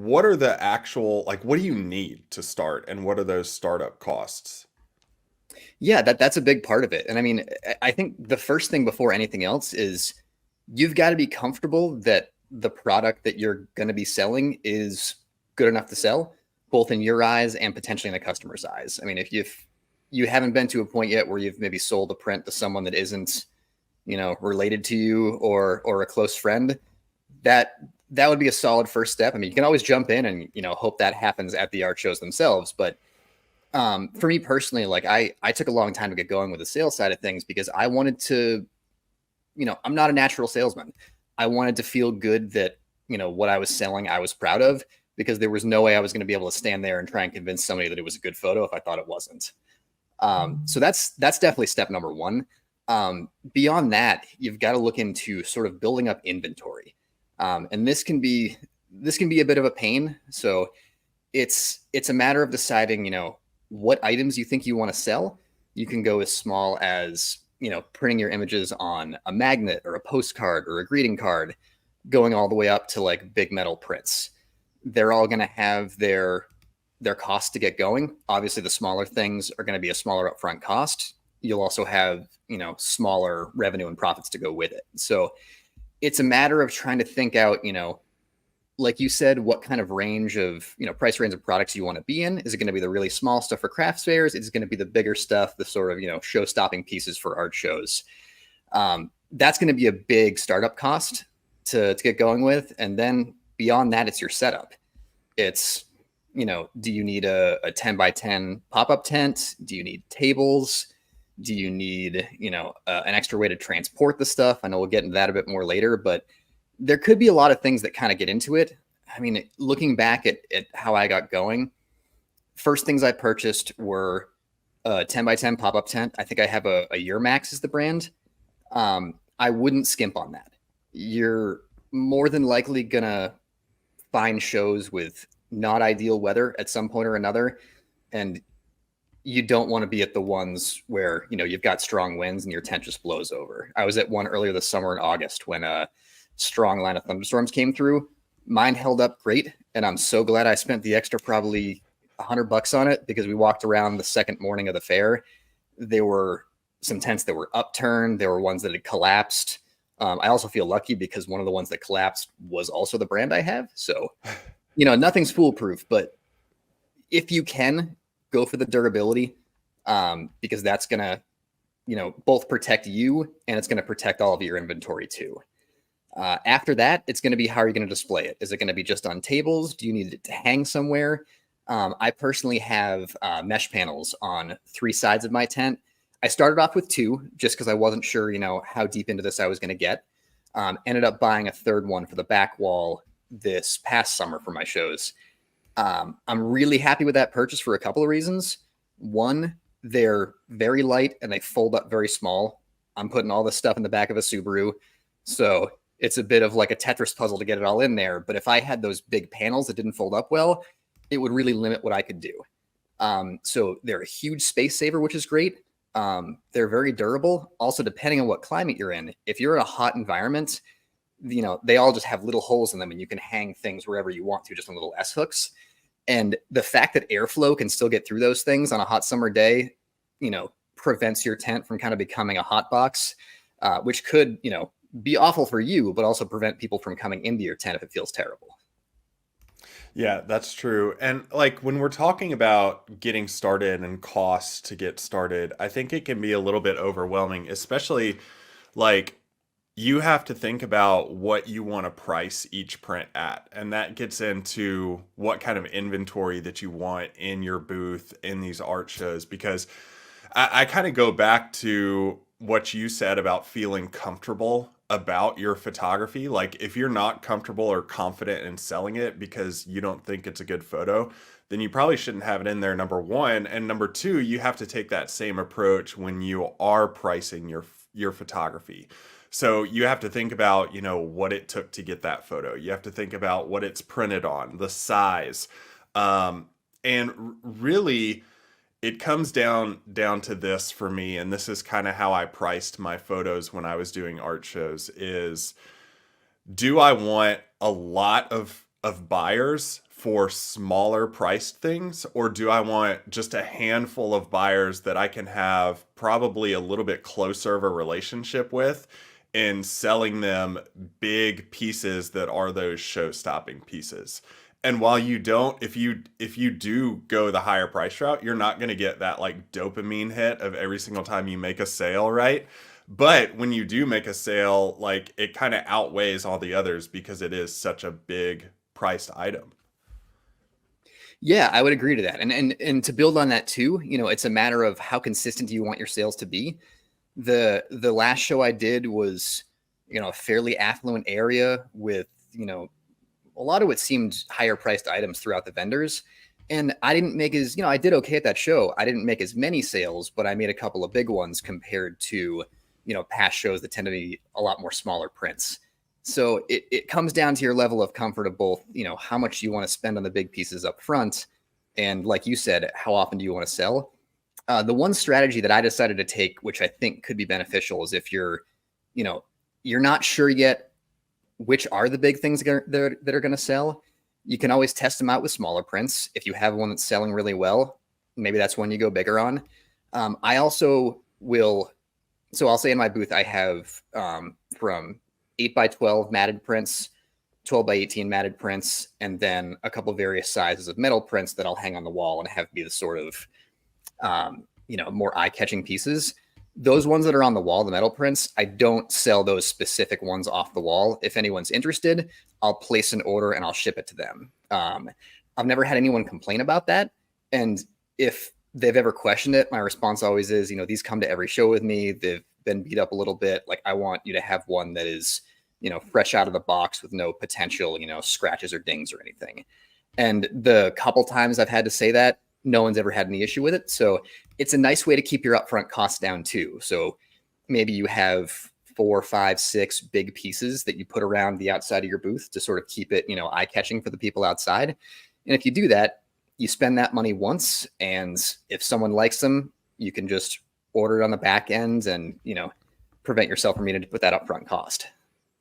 what are the actual, like, what do you need to start and what are those startup costs? Yeah, that's a big part of it. And I mean, I think the first thing before anything else is you've got to be comfortable that the product that you're going to be selling is good enough to sell, both in your eyes and potentially in the customer's eyes. I mean, if you haven't been to a point yet where you've maybe sold a print to someone that isn't, related to you or a close friend, that that would be a solid first step. I mean, you can always jump in and hope that happens at the art shows themselves, but for me personally, like I took a long time to get going with the sales side of things because I wanted to, I'm not a natural salesman. I wanted to feel good that, what I was selling, I was proud of, because there was no way I was going to be able to stand there and try and convince somebody that it was a good photo if I thought it wasn't. So that's definitely step number one. Beyond that, you've got to look into sort of building up inventory. And this can be a bit of a pain. So it's a matter of deciding, what items you think you want to sell. You can go as small as, printing your images on a magnet or a postcard or a greeting card, going all the way up to like big metal prints. They're all going to have their cost to get going. Obviously, the smaller things are going to be a smaller upfront cost. You'll also have, smaller revenue and profits to go with it. So it's a matter of trying to think out, like you said, what kind of range of, price range of products you want to be in. Is it going to be the really small stuff for crafts fairs? Is it going to be the bigger stuff, the sort of, show stopping pieces for art shows? That's going to be a big startup cost to get going with. And then beyond that, it's your setup. It's, do you need a 10 by 10 pop-up tent? Do you need tables? Do you need, an extra way to transport the stuff? I know we'll get into that a bit more later, but there could be a lot of things that kind of get into it. I mean, looking back at how I got going, first things I purchased were a 10 by 10 pop up tent. I think I have a Year Max is the brand. I wouldn't skimp on that. You're more than likely going to find shows with not ideal weather at some point or another. And you don't want to be at the ones where, you've got strong winds and your tent just blows over. I was at one earlier this summer in August when strong line of thunderstorms came through. Mine held up great, and I'm so glad I spent the extra probably $100 on it because we walked around the second morning of the fair. There were some tents that were upturned. There were ones that had collapsed. I also feel lucky because one of the ones that collapsed was also the brand I have. So, nothing's foolproof, but if you can, go for the durability, because that's going to, both protect you and it's going to protect all of your inventory too. After that, it's going to be how are you going to display it? Is it going to be just on tables? Do you need it to hang somewhere? I personally have mesh panels on three sides of my tent. I started off with two just because I wasn't sure, how deep into this I was going to get. Ended up buying a third one for the back wall this past summer for my shows. I'm really happy with that purchase for a couple of reasons. One, they're very light and they fold up very small. I'm putting all this stuff in the back of a Subaru. So it's a bit of like a Tetris puzzle to get it all in there. But if I had those big panels that didn't fold up well, it would really limit what I could do. So they're a huge space saver, which is great. They're very durable. Also, depending on what climate you're in, if you're in a hot environment, they all just have little holes in them and you can hang things wherever you want to, just on little S hooks. And the fact that airflow can still get through those things on a hot summer day, prevents your tent from kind of becoming a hot box, which could, be awful for you, but also prevent people from coming into your tent if it feels terrible. Yeah, that's true. And like when we're talking about getting started and costs to get started, I think it can be a little bit overwhelming, especially like you have to think about what you want to price each print at. And that gets into what kind of inventory that you want in your booth in these art shows. Because I kind of go back to what you said about feeling comfortable about your photography. Like if you're not comfortable or confident in selling it because you don't think it's a good photo, then you probably shouldn't have it in there, number one. And number two, you have to take that same approach when you are pricing your photography. So you have to think about, what it took to get that photo. You have to think about what it's printed on, the size. And really it comes down to this for me, and this is kind of how I priced my photos when I was doing art shows is, do I want a lot of buyers for smaller priced things, or do I want just a handful of buyers that I can have probably a little bit closer of a relationship with and selling them big pieces that are those show-stopping pieces? And while you don't, if you do go the higher price route, you're not going to get that like dopamine hit of every single time you make a sale, right? But when you do make a sale, like it kind of outweighs all the others because it is such a big priced item. Yeah, I would agree to that. And to build on that too, it's a matter of how consistent do you want your sales to be. The last show I did was, a fairly affluent area with, a lot of what seemed higher priced items throughout the vendors. And I didn't make I did okay at that show. I didn't make as many sales, but I made a couple of big ones compared to, past shows that tend to be a lot more smaller prints. So it comes down to your level of comfort of both, how much you want to spend on the big pieces up front. And like you said, how often do you want to sell? The one strategy that I decided to take, which I think could be beneficial, is if you're not sure yet which are the big things that are going to sell, you can always test them out with smaller prints. If you have one that's selling really well, maybe that's one you go bigger on. I also will, so I'll say in my booth, I have from 8x12 matted prints, 12x18 matted prints, and then a couple of various sizes of metal prints that I'll hang on the wall and have be the sort of, more eye-catching pieces. Those ones that are on the wall, the metal prints, I don't sell those specific ones off the wall. If anyone's interested, I'll place an order and I'll ship it to them. I've never had anyone complain about that. And if they've ever questioned it, my response always is, these come to every show with me. They've been beat up a little bit. Like, I want you to have one that is, fresh out of the box with no potential, scratches or dings or anything. And the couple times I've had to say that, no one's ever had any issue with it. So it's a nice way to keep your upfront costs down too. So maybe you have 4, 5, 6 big pieces that you put around the outside of your booth to sort of keep it, eye-catching for the people outside. And if you do that, you spend that money once, and if someone likes them, you can just order it on the back end and, prevent yourself from needing to put that upfront cost.